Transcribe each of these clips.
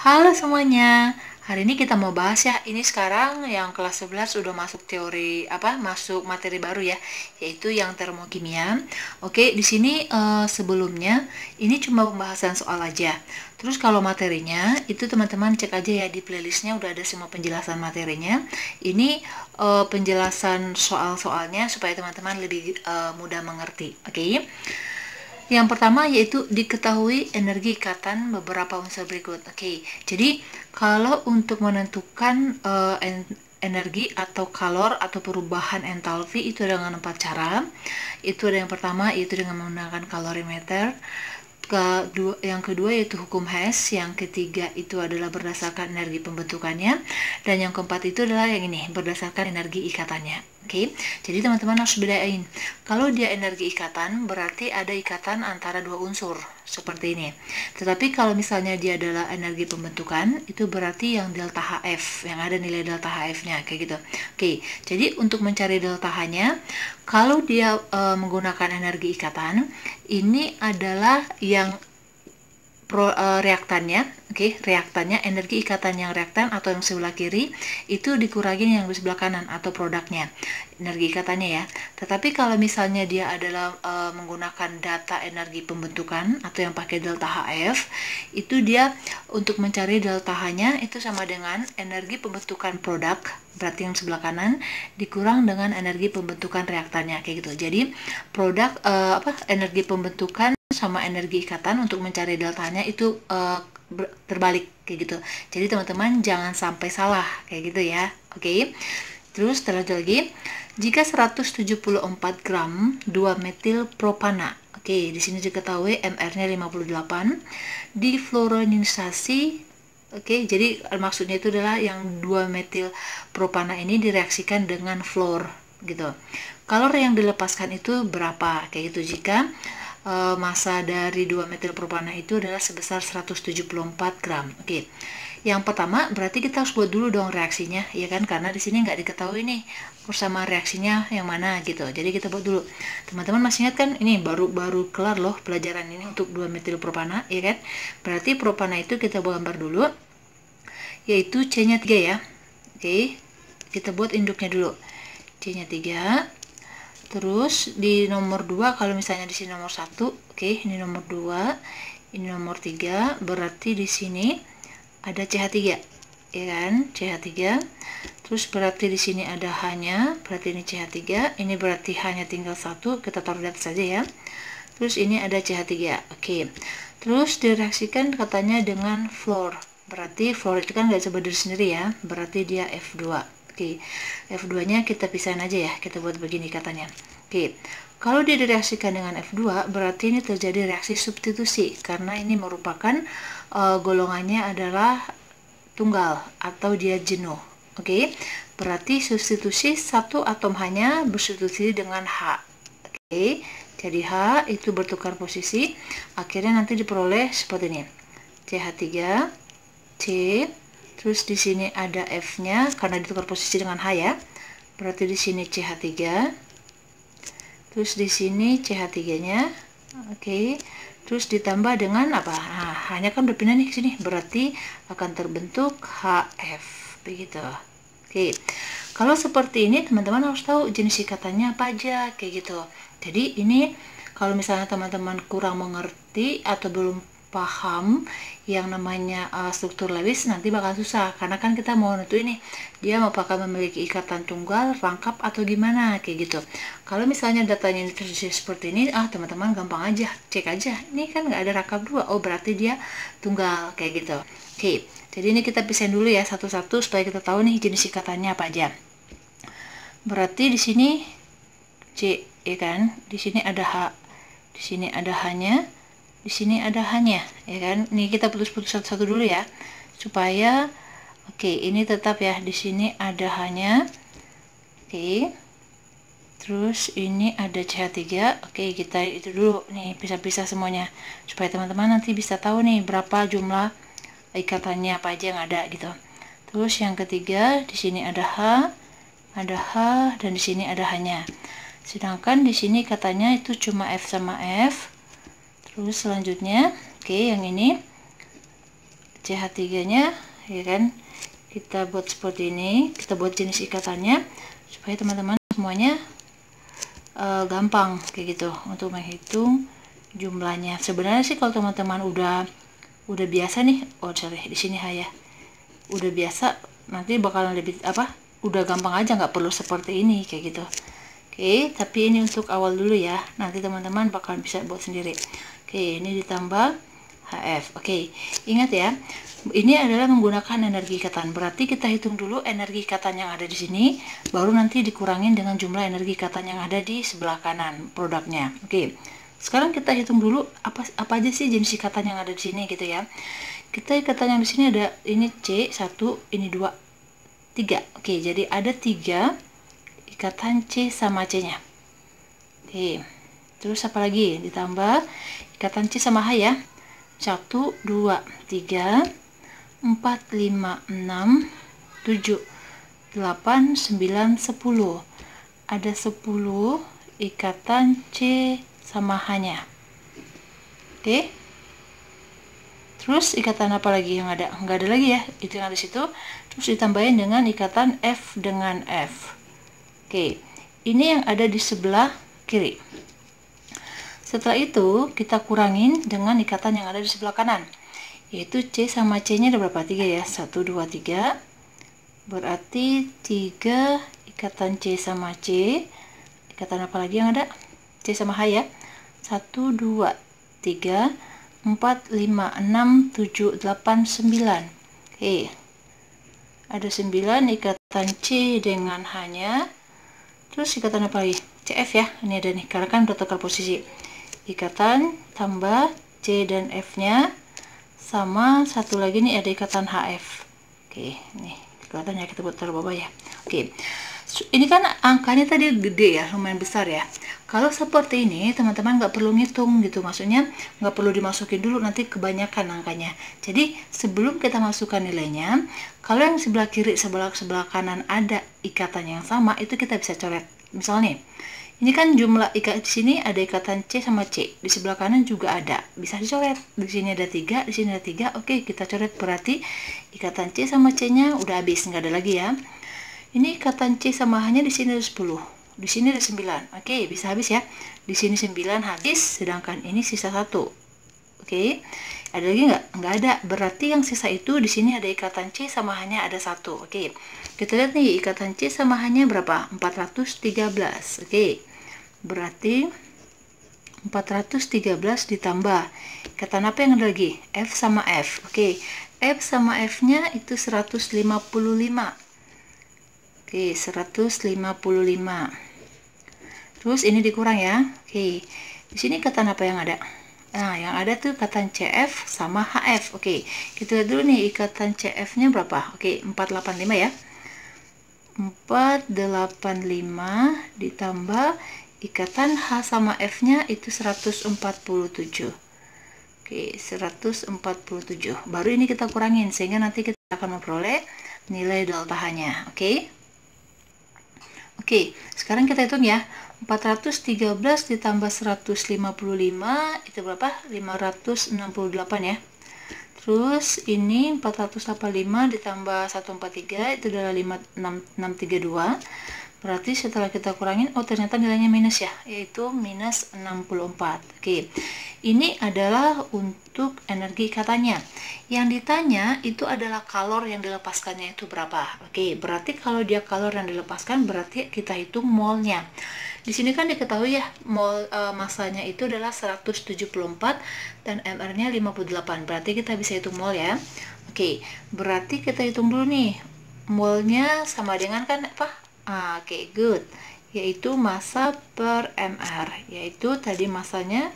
Halo semuanya, hari ini kita mau bahas ya, ini sekarang yang kelas 11 udah masuk teori, masuk materi baru ya, yaitu yang termokimia. Oke, di sini sebelumnya, ini cuma pembahasan soal aja. Terus kalau materinya, itu teman-teman cek aja ya, di playlistnya udah ada semua penjelasan materinya. Ini penjelasan soal-soalnya supaya teman-teman lebih mudah mengerti, oke? Yang pertama yaitu diketahui energi ikatan beberapa unsur berikut. Oke, jadi kalau untuk menentukan energi atau kalor atau perubahan entalpi itu dengan 4 cara. Itu ada yang pertama yaitu dengan menggunakan kalorimeter. Yang kedua yaitu hukum Hess, yang ketiga itu adalah berdasarkan energi pembentukannya, dan yang keempat itu adalah yang ini, berdasarkan energi ikatannya. Oke, jadi teman-teman harus bedain. Kalau dia energi ikatan, berarti ada ikatan antara dua unsur, seperti ini. Tetapi kalau misalnya dia adalah energi pembentukan, itu berarti yang delta HF, yang ada nilai delta HF-nya, kayak gitu. Oke, jadi untuk mencari delta H-nya, kalau dia menggunakan energi ikatan, ini adalah yang reaktannya, reaktannya, energi ikatan yang reaktan atau yang sebelah kiri itu dikurangin yang di sebelah kanan atau produknya, energi ikatannya ya. Tetapi kalau misalnya dia adalah menggunakan data energi pembentukan atau yang pakai delta HF, itu dia untuk mencari delta H-nya itu sama dengan energi pembentukan produk, berarti yang sebelah kanan, dikurang dengan energi pembentukan reaktannya, kayak gitu. Jadi produk energi pembentukan sama energi ikatan untuk mencari deltanya itu terbalik, kayak gitu. Jadi teman-teman jangan sampai salah, kayak gitu ya. Oke. Terus terlanjut lagi, jika 174 gram 2-metil propana. Oke, di sini diketahui MR-nya 58, difluorinisasi. Oke, jadi maksudnya itu adalah yang 2-metil propana ini direaksikan dengan fluor, gitu. Kalor yang dilepaskan itu berapa? Kayak gitu. Jika massa dari 2-metil propana itu adalah sebesar 174 gram. Oke. Yang pertama berarti kita harus buat dulu dong reaksinya, ya kan? Karena di sini nggak diketahui nih persamaan reaksinya yang mana gitu. Jadi kita buat dulu. Teman-teman masih ingat kan? Ini baru kelar loh pelajaran ini untuk 2-metil propana, ya kan? Berarti propana itu kita buat gambar dulu, yaitu C-nya 3 ya. Oke. Kita buat induknya dulu. C-nya 3. Terus di nomor 2, kalau misalnya di sini nomor 1, oke, ini nomor 2, ini nomor 3, berarti di sini ada CH3, ya kan? CH3. Terus berarti di sini ada H-nya, berarti ini CH3, ini berarti H-nya tinggal 1, kita taruh di atas saja ya. Terus ini ada CH3, oke. Terus direaksikan katanya dengan fluor, berarti fluor itu kan nggak bisa berdiri sendiri ya, berarti dia F2. Oke, F2-nya kita pisahin aja ya, kita buat begini katanya. Oke, kalau dia direaksikan dengan F2, berarti ini terjadi reaksi substitusi, karena ini merupakan golongannya adalah tunggal atau dia jenuh. Oke, berarti substitusi satu atom H-nya bersubstitusi dengan H. Oke, jadi H itu bertukar posisi, akhirnya nanti diperoleh seperti ini. CH3, C, terus di sini ada F-nya karena ditukar posisi dengan H ya. Berarti di sini CH3. Terus di sini CH3-nya. Oke. Terus ditambah dengan apa? Nah, H-nya kan udah pindah nih ke sini. Berarti akan terbentuk HF. Begitu. Oke. Kalau seperti ini teman-teman harus tahu jenis ikatannya apa aja, kayak gitu. Jadi ini kalau misalnya teman-teman kurang mengerti atau belum paham yang namanya struktur Lewis, nanti bakal susah, karena kan kita mau nentuin nih dia apakah memiliki ikatan tunggal, rangkap atau gimana, kayak gitu. Kalau misalnya datanya ini terjadi seperti ini, teman-teman gampang aja cek aja, ini kan nggak ada rangkap 2, oh berarti dia tunggal, kayak gitu. Oke, jadi ini kita pisahin dulu ya satu-satu supaya kita tahu nih jenis ikatannya apa aja. Berarti di sini C, ya kan? Di sini ada H, di sini ada H-nya, di sini ada H-nya, ya kan? Ini kita putus-putus satu-satu dulu ya, supaya oke, ini tetap ya. Di sini ada H-nya, oke. Terus ini ada CH3, oke. Kita itu dulu nih, pisah-pisah semuanya, supaya teman-teman nanti bisa tahu nih berapa jumlah ikatannya apa aja yang ada gitu. Terus yang ketiga, di sini ada H, dan di sini ada H-nya. Sedangkan di sini katanya itu cuma F sama F. Terus selanjutnya, oke, yang ini CH3-nya, ya kan? Kita buat seperti ini, kita buat jenis ikatannya supaya teman-teman semuanya gampang kayak gitu untuk menghitung jumlahnya. Sebenarnya sih kalau teman-teman udah biasa nih, di sini ya, udah biasa, nanti bakalan lebih udah gampang aja, nggak perlu seperti ini kayak gitu. Oke, tapi ini untuk awal dulu ya, nanti teman-teman bakalan bisa buat sendiri. Oke, ini ditambah HF. Oke, ingat ya, ini adalah menggunakan energi ikatan. Berarti kita hitung dulu energi ikatan yang ada di sini, baru nanti dikurangin dengan jumlah energi ikatan yang ada di sebelah kanan produknya. Oke, sekarang kita hitung dulu apa aja sih jenis ikatan yang ada di sini gitu ya. Kita ikatan yang di sini ada ini C1, ini 2, 3. Oke, jadi ada 3 ikatan C sama C-nya. Oke, terus apa lagi? Ditambah ikatan C sama H ya. 1, 2, 3, 4, 5, 6, 7, 8, 9, 10. Ada 10 ikatan C sama H-nya. Oke. Terus ikatan apa lagi yang ada? Nggak ada lagi ya, itu yang ada di situ. Terus ditambahin dengan ikatan F dengan F. Oke, ini yang ada di sebelah kiri. Setelah itu kita kurangin dengan ikatan yang ada di sebelah kanan, yaitu C sama C nya ada berapa? 3 ya, 1, 2, 3. Berarti 3 ikatan C sama C. Ikatan apa lagi yang ada? C sama H ya, 1, 2, 3, 4, 5, 6, 7, 8, 9. Oke, ada 9 ikatan C dengan H nya. Terus ikatan apa lagi? CF ya, ini ada nih, karena kan udah tukar posisi. Ikatan tambah C dan F nya, sama satu lagi nih ada ikatan HF. Oke, nih kelihatannya, kita buat taruh bawah ya. Oke, ini kan angkanya tadi gede ya, lumayan besar ya. Kalau seperti ini teman-teman nggak perlu ngitung gitu, maksudnya nggak perlu dimasukin dulu, nanti kebanyakan angkanya. Jadi sebelum kita masukkan nilainya, kalau yang sebelah kiri sebelah kanan ada ikatan yang sama, itu kita bisa coret. Misalnya ini kan jumlah ikat di sini ada ikatan C sama C, di sebelah kanan juga ada, bisa dicoret. Di sini ada 3, di sini ada 3. Oke, kita coret, berarti ikatan C sama C-nya udah habis, nggak ada lagi ya. Ini ikatan C sama H-nya di sini ada 10, di sini ada 9. Oke, bisa habis ya. Di sini 9 habis, sedangkan ini sisa 1. Oke, ada lagi nggak? Nggak ada. Berarti yang sisa itu di sini ada ikatan C sama H-nya ada 1. Oke, kita lihat nih ikatan C sama H-nya berapa? 413. Oke, berarti 413 ditambah ikatan apa yang ada lagi? F sama F. Oke, F sama F-nya itu 155. Oke, 155. Terus ini dikurang ya. Oke, di sini ikatan apa yang ada? Nah, yang ada tuh ikatan CF sama HF. Oke, kita lihat dulu nih ikatan CF-nya berapa? Oke, 485 ya. 485 ditambah ikatan H sama F-nya itu 147. Oke, 147. Baru ini kita kurangin sehingga nanti kita akan memperoleh nilai delta H-nya. Oke. Oke, sekarang kita hitung ya. 413 ditambah 155 itu berapa? 568 ya. Terus ini 485 ditambah 143 itu adalah 5632. Berarti setelah kita kurangin, oh ternyata nilainya minus ya, yaitu minus 64. Oke, ini adalah untuk energi ikatannya. Yang ditanya itu adalah kalor yang dilepaskannya itu berapa. Oke, berarti kalau dia kalor yang dilepaskan, berarti kita hitung molnya. Di sini kan diketahui ya, mol masanya itu adalah 174 dan mR-nya 58. Berarti kita bisa hitung mol ya. Oke, berarti kita hitung dulu nih. Molnya sama dengan kan apa? Oke, good. Yaitu massa per mR. Yaitu tadi massanya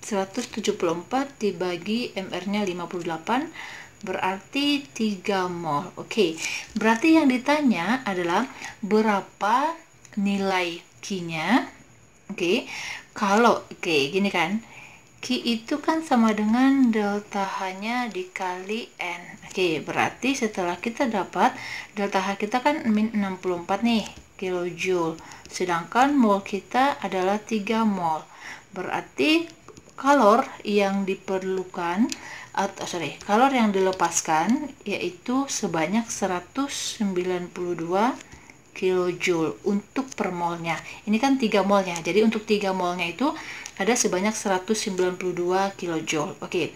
174 dibagi mR-nya 58, berarti 3 mol. Oke, berarti yang ditanya adalah berapa nilai Q-nya. Oke, kalau gini kan, Q itu kan sama dengan delta H-nya dikali N. Oke, berarti setelah kita dapat delta H kita kan min 64 nih kilojoule, sedangkan mol kita adalah 3 mol. Berarti kalor yang diperlukan kalor yang dilepaskan yaitu sebanyak 192 kilojoule untuk per molnya. Ini kan 3 molnya. Jadi untuk 3 molnya itu ada sebanyak 192 kilojoule. Oke.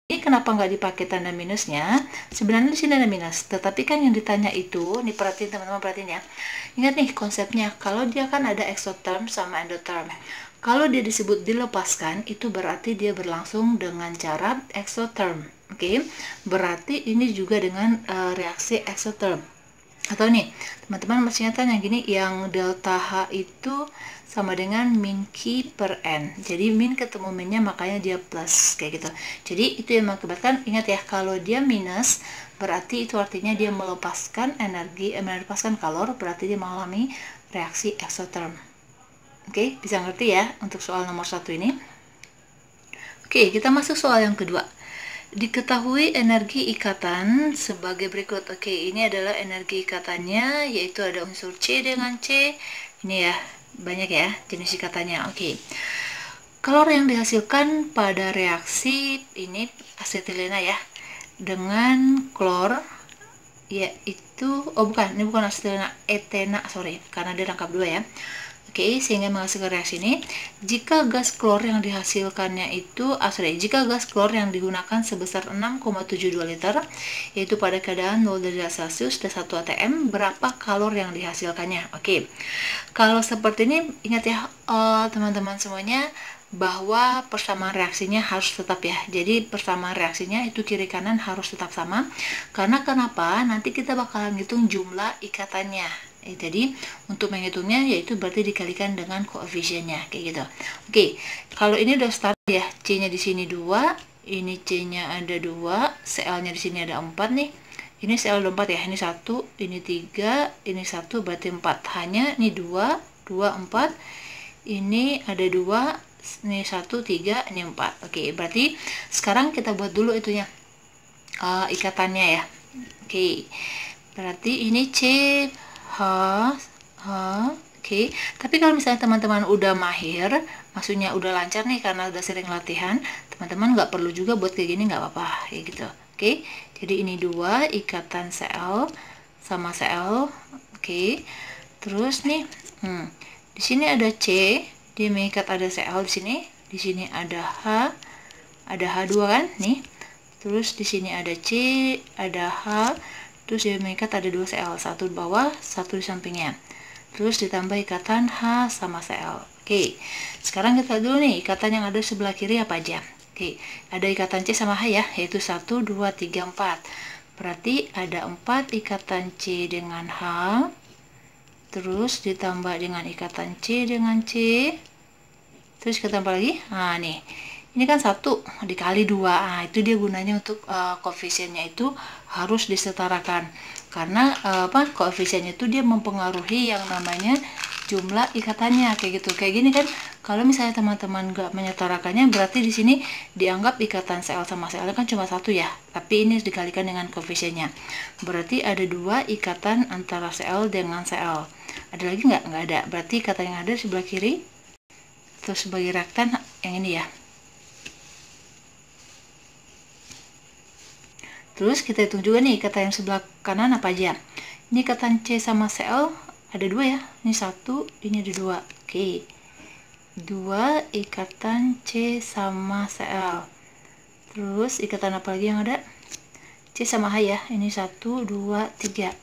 Ini kenapa nggak dipakai tanda minusnya? Sebenarnya di sini ada minus, tetapi kan yang ditanya itu, nih perhatiin teman-teman, perhatiin ya. Ingat nih konsepnya, kalau dia kan ada exotherm sama endotherm. Kalau dia disebut dilepaskan, itu berarti dia berlangsung dengan cara exotherm. Oke, berarti ini juga dengan reaksi exotherm. Atau nih, teman-teman masih ingat yang gini, yang delta H itu sama dengan min Q per N. Jadi min ketemu minnya, makanya dia plus, kayak gitu. Jadi itu yang mengakibatkan, ingat ya, kalau dia minus, berarti itu artinya dia melepaskan energi, melepaskan kalor, berarti dia mengalami reaksi exotherm. Oke, bisa ngerti ya untuk soal nomor 1 ini. Oke, kita masuk soal yang kedua. Diketahui energi ikatan sebagai berikut. Oke, ini adalah energi ikatannya, yaitu ada unsur C dengan C. Ini ya, banyak ya jenis ikatannya. Oke. Kalor yang dihasilkan pada reaksi ini asetilena ya, dengan klor, yaitu, ini bukan asetilena, etena, karena dia rangkap 2 ya. Oke, sehingga menghasilkan reaksi ini. Jika gas klor yang dihasilkannya itu, jika gas klor yang digunakan sebesar 6,72 liter, yaitu pada keadaan 0 derajat Celcius dan 1 atm, berapa kalor yang dihasilkannya? Oke, kalau seperti ini, ingat ya teman-teman semuanya, bahwa persamaan reaksinya harus tetap ya. Jadi persamaan reaksinya itu kiri kanan harus tetap sama. Karena kenapa? Nanti kita bakalan hitung jumlah ikatannya. Jadi untuk menghitungnya yaitu berarti dikalikan dengan koefisiennya, kayak gitu. Oke, kalau ini udah start ya, C-nya di sini 2, ini C-nya ada 2, Cl-nya di sini ada 4 nih. Ini Cl 4 ya, ini 1, ini 3, ini 1, berarti 4. Hanya ini 2, 2, 4. Ini ada 2, ini 1, 3, ini 4. Oke, berarti sekarang kita buat dulu itunya, ikatannya ya. Oke, berarti ini C oke. Tapi kalau misalnya teman-teman udah mahir, maksudnya udah lancar nih karena udah sering latihan, teman-teman nggak perlu juga buat kayak gini, nggak apa-apa kayak gitu. Oke, jadi ini 2 ikatan Cl sama Cl. Oke, terus nih, di sini ada C, dia mengikat ada Cl di sini ada H2 kan, nih. Terus di sini ada C, ada H. Terus dia mengikat ada 2 Cl, 1 di bawah, 1 di sampingnya. Terus ditambah ikatan H sama Cl. Oke, sekarang kita dulu nih ikatan yang ada sebelah kiri apa aja. Oke, ada ikatan C sama H ya, yaitu 1, 2, 3, 4. Berarti ada 4 ikatan C dengan H. Terus ditambah dengan ikatan C dengan C. Terus kita tambah lagi. Nah nih, ini kan 1 dikali 2. Nah, itu dia gunanya untuk koefisiennya itu harus disetarakan. Karena koefisiennya itu dia mempengaruhi yang namanya jumlah ikatannya, kayak gitu. Kayak gini kan, kalau misalnya teman-teman nggak menyetarakannya, berarti di sini dianggap ikatan Cl sama Cl kan cuma 1 ya. Tapi ini dikalikan dengan koefisiennya. Berarti ada 2 ikatan antara Cl dengan Cl. Ada lagi nggak? Nggak ada. Berarti ikatan yang ada di sebelah kiri. Terus sebagai reaktan yang ini ya. Terus kita hitung juga nih ikatan yang sebelah kanan apa aja. Ini ikatan C sama Cl ada 2 ya. Ini 1, ini ada 2. Oke. 2 ikatan C sama Cl. Terus ikatan apa lagi yang ada? C sama H ya. Ini 1, 2, 3.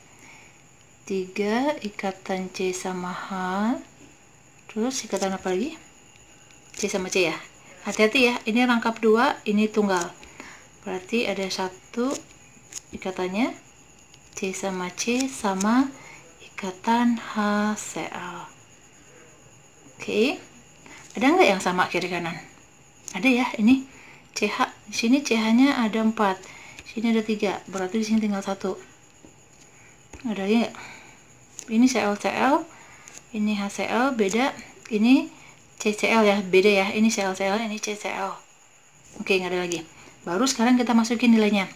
3 ikatan C sama H. Terus ikatan apa lagi? C sama C ya. Hati-hati ya. Ini rangkap 2, ini tunggal. Berarti ada 1 ikatannya C sama C sama ikatan HCl. Oke. Ada nggak yang sama kiri kanan? Ada ya, ini CH. Di sini CH-nya ada 4. Sini ada 3. Berarti di sini tinggal 1. Ada lagi nggak? Ini ClCl, ini HCl beda, ini CCl ya, beda ya. Ini ClCl, ini CCl. Oke, nggak ada lagi. Baru sekarang kita masukin nilainya.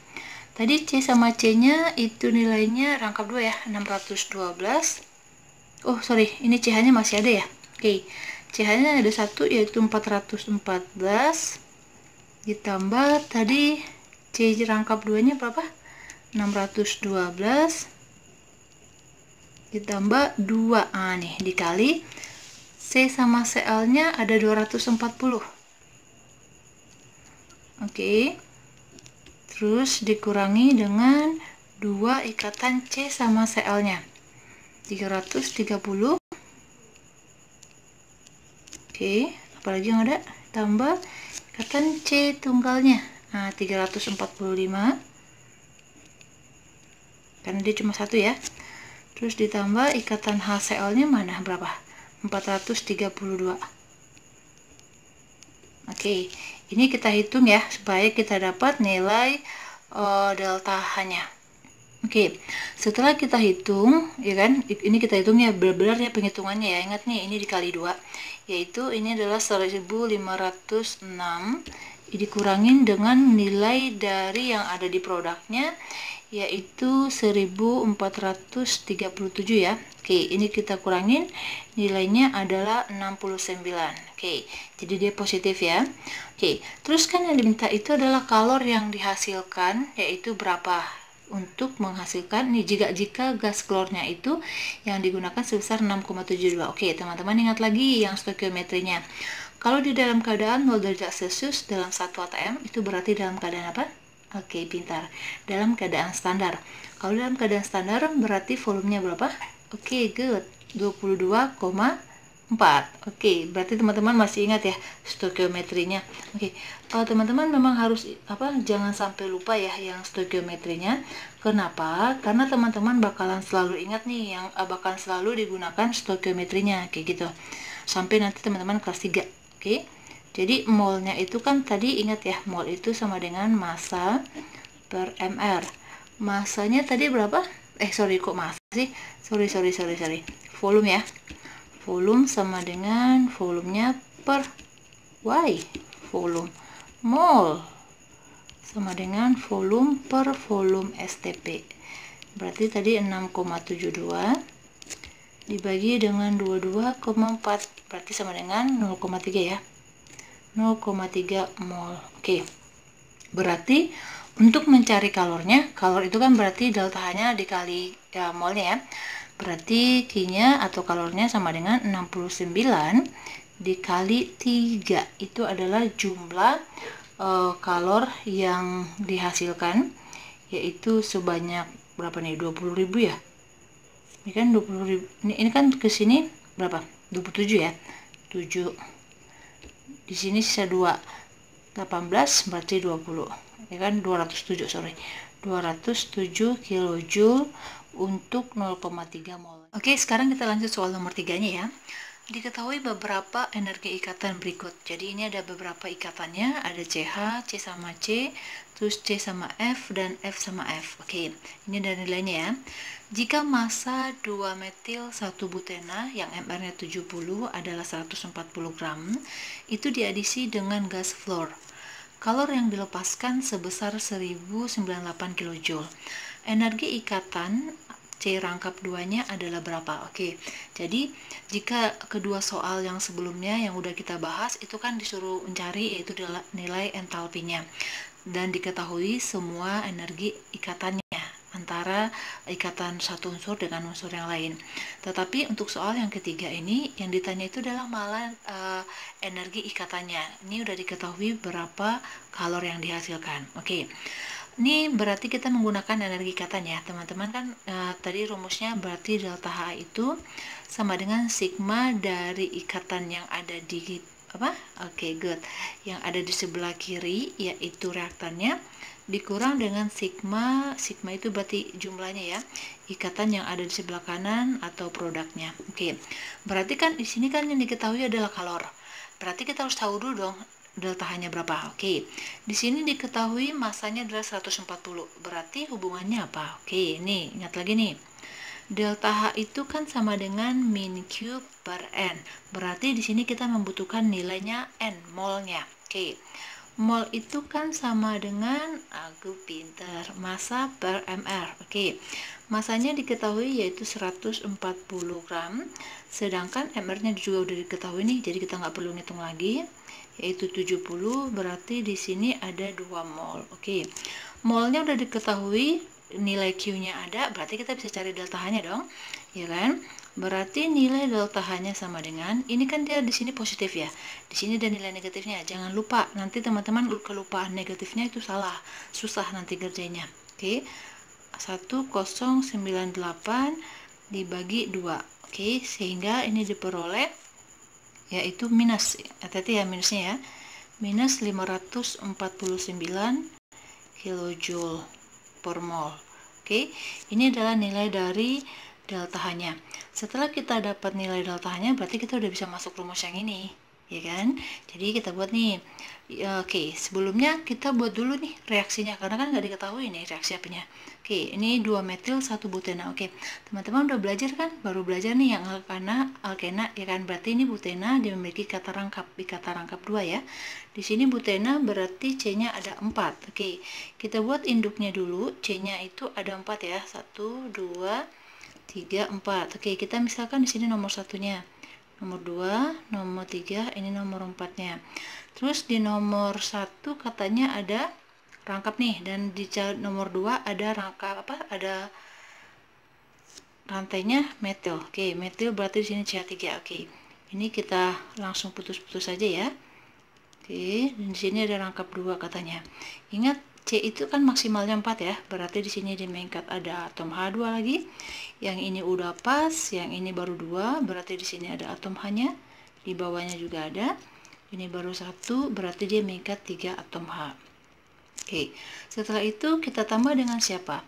Tadi C sama C-nya itu nilainya rangkap 2 ya, 612. Oh, sorry, ini CH-nya masih ada ya. Oke, CH-nya ada 1 yaitu 414. Ditambah tadi C rangkap 2-nya berapa? 612 ditambah 2. Nih dikali C sama Cl-nya ada 240. Oke. Terus dikurangi dengan 2 ikatan C sama Cl-nya. 330. Oke, apalagi yang ada? Tambah ikatan C tunggalnya. Nah, 345. Karena dia cuma satu ya. Terus ditambah ikatan HCl-nya mana? Berapa? 432. Oke, ini kita hitung ya, supaya kita dapat nilai delta H-nya. Oke, setelah kita hitung, ya kan, ini kita hitung ya, benar-benar ya penghitungannya ya. Ingat nih, ini dikali 2, yaitu ini adalah 1506 dikurangin dengan nilai dari yang ada di produknya, yaitu 1437 ya. Oke, ini kita kurangin, nilainya adalah 69. Oke, jadi dia positif ya. Oke, terus kan yang diminta itu adalah kalor yang dihasilkan, yaitu berapa untuk menghasilkan nih, jika gas klornya itu yang digunakan sebesar 6,72. Oke, teman-teman ingat lagi yang stoikiometrinya. Kalau di dalam keadaan 0 derajat Celcius dalam 1 atm itu berarti dalam keadaan apa? Oke, pintar. Dalam keadaan standar. Kalau dalam keadaan standar berarti volumenya berapa? Oke, good. 22,4. Oke, berarti teman-teman masih ingat ya stoikiometrinya. Oke, teman-teman memang harus jangan sampai lupa ya yang stoikiometrinya. Kenapa? Karena teman-teman bakalan selalu ingat nih yang bakalan selalu digunakan stoikiometrinya kayak gitu. Sampai nanti teman-teman kelas 3. Oke. Jadi molnya itu kan tadi ingat ya, mol itu sama dengan massa per mr. Masanya tadi berapa? Kok massa sih? Sorry. Volume ya. Volume sama dengan volumenya per Y. Volume. Mol sama dengan volume per volume STP. Berarti tadi 6,72 dibagi dengan 22,4 berarti sama dengan 0,3 ya. 0,3 mol. Oke. Berarti untuk mencari kalornya, kalor itu kan berarti delta H-nya dikali ya, molnya ya. Berarti Q-nya atau kalornya sama dengan 69 dikali 3. Itu adalah jumlah kalor yang dihasilkan, yaitu sebanyak berapa nih? 20.000 ya. Ini kan 20.000. Ini kan ke sini berapa? 27 ya. 7. Di sini sisa 2. 18 berarti 20. Ya kan 207, 207 kilojoule untuk 0,3 mol. Oke, sekarang kita lanjut soal nomor 3-nya ya. Diketahui beberapa energi ikatan berikut. Jadi ini ada beberapa ikatannya, ada CH, C sama C, terus C sama F, dan F sama F. Oke, ini ada nilainya ya. Jika massa 2-metil 1-butena yang MR-nya 70 adalah 140 gram, itu diadisi dengan gas fluor. Kalor yang dilepaskan sebesar 1098 kJ. Energi ikatan C rangkap 2-nya adalah berapa? Oke, jadi jika kedua soal yang sebelumnya yang udah kita bahas itu kan disuruh mencari yaitu nilai entalpinya, dan diketahui semua energi ikatannya antara ikatan satu unsur dengan unsur yang lain. Tetapi untuk soal yang ketiga ini yang ditanya itu adalah malah energi ikatannya. Ini udah diketahui berapa kalor yang dihasilkan. Oke. Ini berarti kita menggunakan energi ikatan ya, teman-teman kan tadi rumusnya berarti delta H itu sama dengan sigma dari ikatan yang ada di Oke, good. Yang ada di sebelah kiri yaitu reaktannya dikurang dengan sigma itu berarti jumlahnya ya, ikatan yang ada di sebelah kanan atau produknya. Oke. Berarti kan di sini kan yang diketahui adalah kalor. Berarti kita harus tahu dulu dong delta H-nya berapa. Oke. Di sini diketahui masanya adalah 140. Berarti hubungannya apa? Oke, nih, ingat lagi nih. Delta H itu kan sama dengan min Q per N. Berarti di sini kita membutuhkan nilainya N, molnya. Oke. Mol itu kan sama dengan, aku pintar, massa per mr. Oke. Masanya diketahui yaitu 140 gram. Sedangkan mr-nya juga udah diketahui nih, jadi kita nggak perlu ngitung lagi. yaitu 70, berarti di sini ada 2 mol. Oke. Molnya udah diketahui, nilai Q-nya ada, berarti kita bisa cari delta H-nya dong. Ya kan? Berarti nilai delta H-nya sama dengan, ini kan dia di sini positif ya. Di sini ada nilai negatifnya. Jangan lupa, nanti teman-teman kelupaan negatifnya itu salah. Susah nanti kerjanya. Oke. 1098 dibagi 2. Oke, sehingga ini diperoleh yaitu minus, hati-hati ya minusnya ya, minus 549 kilojoule per mol. Oke, ini adalah nilai dari delta H-nya. Setelah kita dapat nilai delta H-nya, berarti kita udah bisa masuk rumus yang ini, ya kan? Jadi kita buat nih. Oke, sebelumnya kita buat dulu nih reaksinya, karena kan nggak diketahui nih reaksi apanya. Oke, ini 2 metil 1 butena. Oke, teman-teman udah belajar kan? Baru belajar nih yang alkena, ya kan? Berarti ini butena dia memiliki kata rangkap, kata rangkap 2 ya. Di sini butena berarti C-nya ada 4. Oke, kita buat induknya dulu. C-nya itu ada 4 ya. 1, 2, 3, 4. Oke, kita misalkan di sini nomor satunya. Nomor 2, nomor 3, ini nomor 4-nya. Terus di nomor 1 katanya ada rangkap nih, dan di nomor 2 ada rangkap apa? Ada rantainya metil. Oke, metil berarti di sini CH3. Oke. Ini kita langsung putus-putus saja ya. Oke, dan di sini ada rangkap 2 katanya. Ingat C itu kan maksimalnya 4 ya. Berarti di sini di mengikat ada atom H2 lagi. Yang ini udah pas, yang ini baru 2, berarti di sini ada atom H-nya. Di bawahnya juga ada. Ini baru 1, berarti dia mengikat 3 atom H. Oke, setelah itu kita tambah dengan siapa?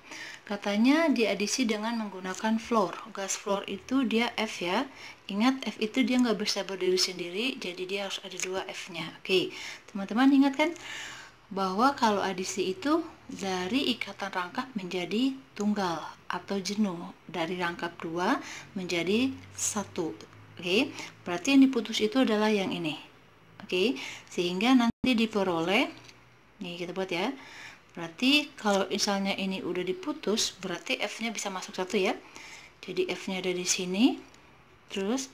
Katanya diadisi dengan menggunakan fluor. Gas fluor itu dia F ya. Ingat F itu dia nggak bisa berdiri sendiri, jadi dia harus ada 2 F-nya. Oke, teman-teman ingat kan bahwa kalau adisi itu dari ikatan rangkap menjadi tunggal atau jenuh, dari rangkap 2 menjadi 1. Oke, berarti yang diputus itu adalah yang ini. Oke, sehingga nanti diperoleh, nih kita buat ya, berarti kalau misalnya ini udah diputus, berarti F-nya bisa masuk 1 ya. Jadi F-nya ada di sini, terus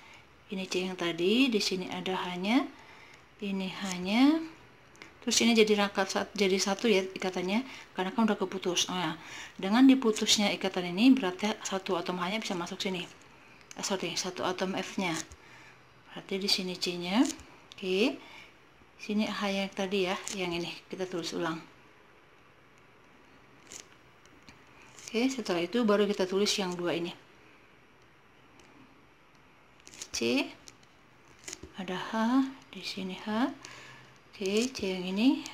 ini C yang tadi, di sini ada H-nya, ini H-nya, terus ini jadi rangkap jadi 1 ya ikatannya, karena kan udah keputus. Nah, dengan diputusnya ikatan ini, berarti 1 atom H-nya bisa masuk sini. 1 atom F-nya. Berarti di sini C-nya. Oke, sini H yang tadi ya, yang ini kita tulis ulang. Oke, setelah itu baru kita tulis yang 2 ini. C, ada H, di sini H. Oke, C yang ini.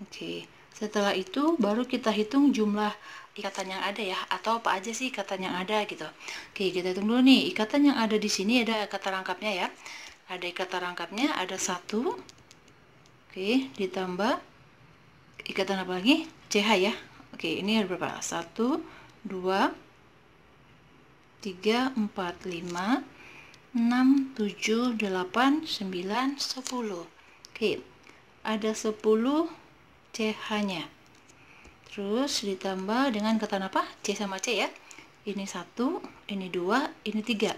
Oke, setelah itu baru kita hitung jumlah ikatan yang ada ya, atau apa aja sih ikatan yang ada gitu. Oke, kita hitung dulu nih, ikatan yang ada di sini ada kata rangkapnya ya. Ada ikatan rangkapnya, ada 1. Oke, ditambah ikatan apa lagi? CH ya. Oke, ini ada berapa? 1, 2, 3, 4, 5, 6, 7, 8, 9, 10. Oke, ada 10 CH-nya. Terus ditambah dengan ikatan apa? C sama C ya. Ini 1, ini 2, ini 3.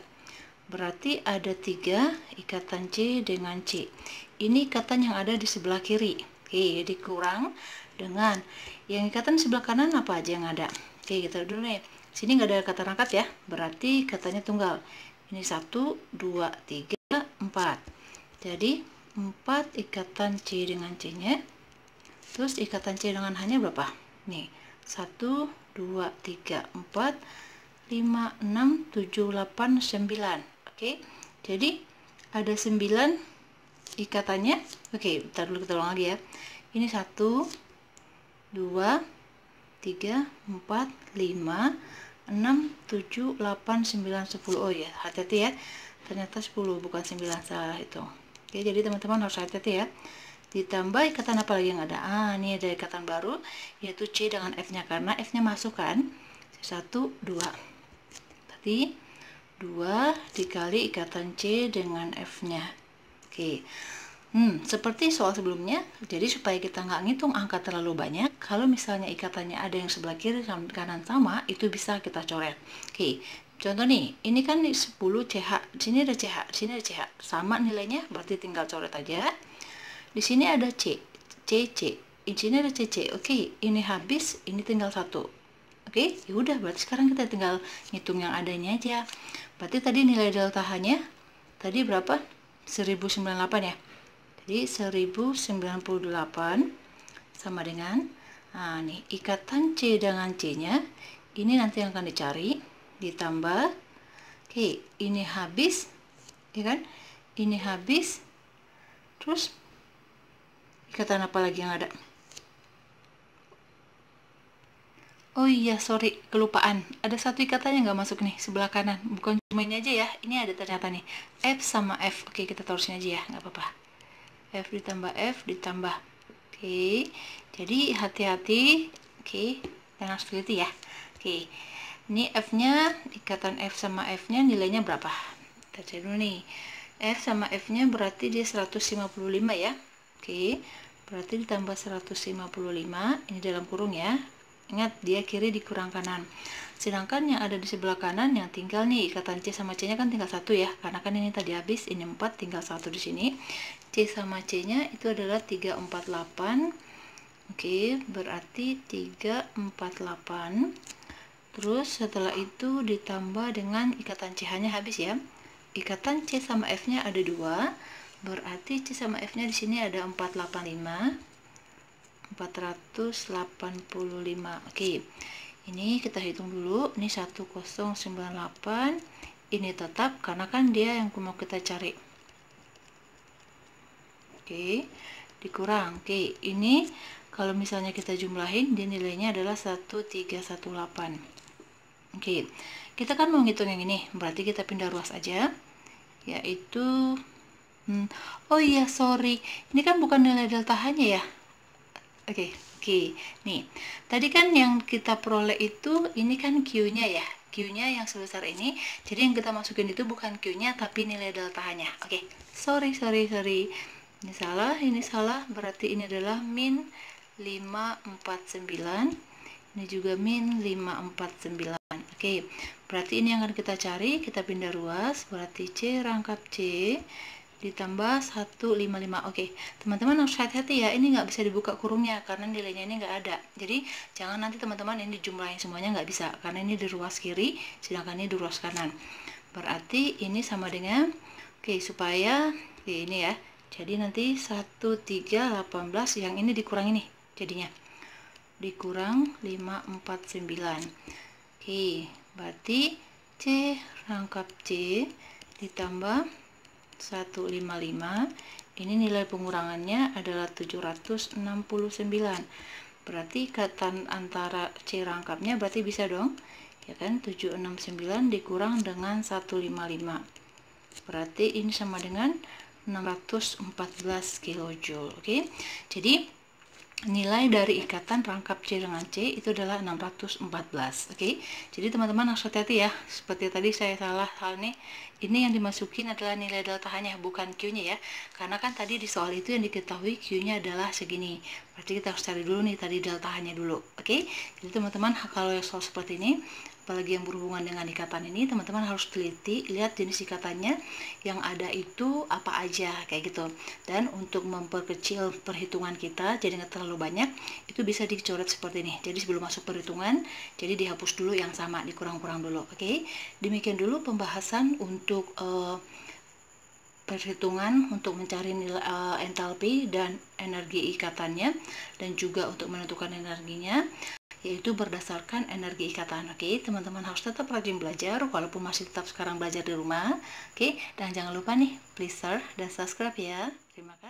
Berarti ada 3 ikatan C dengan C. Ini ikatan yang ada di sebelah kiri. Oke, jadi kurang dengan yang ikatan sebelah kanan apa aja yang ada. Oke, kita dulu nih. Sini nggak ada kata rangkap ya. Berarti katanya tunggal. Ini 1, 2, 3, 4. Jadi 4 ikatan C dengan C-nya. Terus ikatan C dengan H-nya berapa? Nih, 1, 2, 3, 4, 5, 6, 7, 8, 9. Oke, jadi ada 9 ikatannya. Oke, bentar dulu kita ulang lagi ya. Ini 1, 2, 3, 4, 5, 6, 7, 8, 9, 10. Oh ya, hati-hati ya. Ternyata 10 bukan 9, salah itu. Oke, jadi teman-teman harus hati-hati ya. Ditambah ikatan apa lagi yang ada? Ini ada ikatan baru, yaitu C dengan F-nya, karena F-nya masuk kan. 1, 2. Tadi 2 dikali ikatan C dengan F-nya. Oke. Seperti soal sebelumnya, jadi supaya kita nggak ngitung angka terlalu banyak, kalau misalnya ikatannya ada yang sebelah kiri dan kanan sama, itu bisa kita coret. Oke, Contoh nih, ini kan 10 CH, di sini ada CH, di sini ada CH, sama nilainya, berarti tinggal coret aja. Di sini ada C, CC, di sini ada CC. Oke, ini habis, ini tinggal 1. Oke, ya udah, berarti sekarang kita tinggal ngitung yang adanya aja. Berarti tadi nilai delta H-nya tadi berapa? 1098 ya. Jadi 1098 sama dengan, nah nih, ikatan C dengan C-nya, ini nanti yang akan dicari, ditambah, oke, ini habis, ya kan? Ini habis, terus ikatan apa lagi yang ada? Oh iya, sorry, kelupaan. Ada satu ikatan yang nggak masuk nih, sebelah kanan. Bukan cuma ini aja ya, ini ada ternyata nih. F sama F. Oke, kita taruh sini aja ya, nggak apa-apa. F ditambah. Oke, jadi hati-hati. Oke, dan harus teliti ya. Oke, ini F-nya, ikatan F sama F-nya nilainya berapa? Kita cari dulu nih. F sama F-nya berarti dia 155 ya. Oke, berarti ditambah 155, ini dalam kurung ya. Ingat, dia kiri dikurang kanan. Sedangkan yang ada di sebelah kanan yang tinggal nih, ikatan C sama C-nya kan tinggal 1 ya. Karena kan ini tadi habis, ini 4, tinggal 1 di sini. C sama C-nya itu adalah 348. Oke, berarti 348. Terus setelah itu ditambah dengan ikatan CH-nya habis ya. Ikatan C sama F-nya ada 2. Berarti C sama F-nya di sini ada 485. 485. Oke. Ini kita hitung dulu. Ini 1098. Ini tetap karena kan dia yang mau kita cari. Oke. Dikurang. Oke, ini kalau misalnya kita jumlahin, dia nilainya adalah 1318. Oke, kita kan mau ngitung yang ini, berarti kita pindah ruas aja, yaitu oh iya, sorry, ini kan bukan nilai delta H-nya ya. Oke, nih, tadi kan yang kita peroleh itu, ini kan Q-nya ya, Q-nya yang sebesar ini, jadi yang kita masukin itu bukan Q-nya, tapi nilai delta H-nya. Oke, sorry, ini salah, berarti ini adalah min 549, ini juga min 549. Oke, berarti ini yang akan kita cari, kita pindah ruas, berarti C rangkap C ditambah 155. Oke, teman-teman harus hati-hati ya, ini nggak bisa dibuka kurungnya karena nilainya ini nggak ada. Jadi jangan nanti teman-teman ini dijumlahin semuanya, nggak bisa, karena ini di ruas kiri, sedangkan ini di ruas kanan. Berarti ini sama dengan, oke, supaya ini ya, jadi nanti 1318 yang ini dikurang ini, jadinya dikurang 549. Oke, berarti C rangkap C ditambah 155, ini nilai pengurangannya adalah 769. Berarti ikatan antara C rangkapnya berarti bisa dong, ya kan, 769 dikurang dengan 155. Berarti ini sama dengan 614 kJ. Oke, jadi nilai dari ikatan rangkap C dengan C itu adalah 614. Oke, jadi teman-teman harus hati-hati ya, seperti tadi saya salah hal nih, ini yang dimasukin adalah nilai delta H-nya, bukan Q-nya ya, karena kan tadi di soal itu yang diketahui Q-nya adalah segini, berarti kita harus cari dulu nih tadi delta H-nya dulu. Oke, jadi teman-teman kalau soal seperti ini, apalagi yang berhubungan dengan ikatan ini, teman-teman harus teliti, lihat jenis ikatannya yang ada itu apa aja, kayak gitu. Dan untuk memperkecil perhitungan kita jadi nggak terlalu banyak, itu bisa dicoret seperti ini. Jadi sebelum masuk perhitungan, jadi dihapus dulu yang sama, dikurang-kurang dulu. Oke, demikian dulu pembahasan untuk perhitungan untuk mencari nilai entalpi dan energi ikatannya, dan juga untuk menentukan energinya, yaitu berdasarkan energi ikatan. Oke, teman-teman harus tetap rajin belajar walaupun masih tetap sekarang belajar di rumah. Oke, dan jangan lupa nih, please share dan subscribe ya. Terima kasih.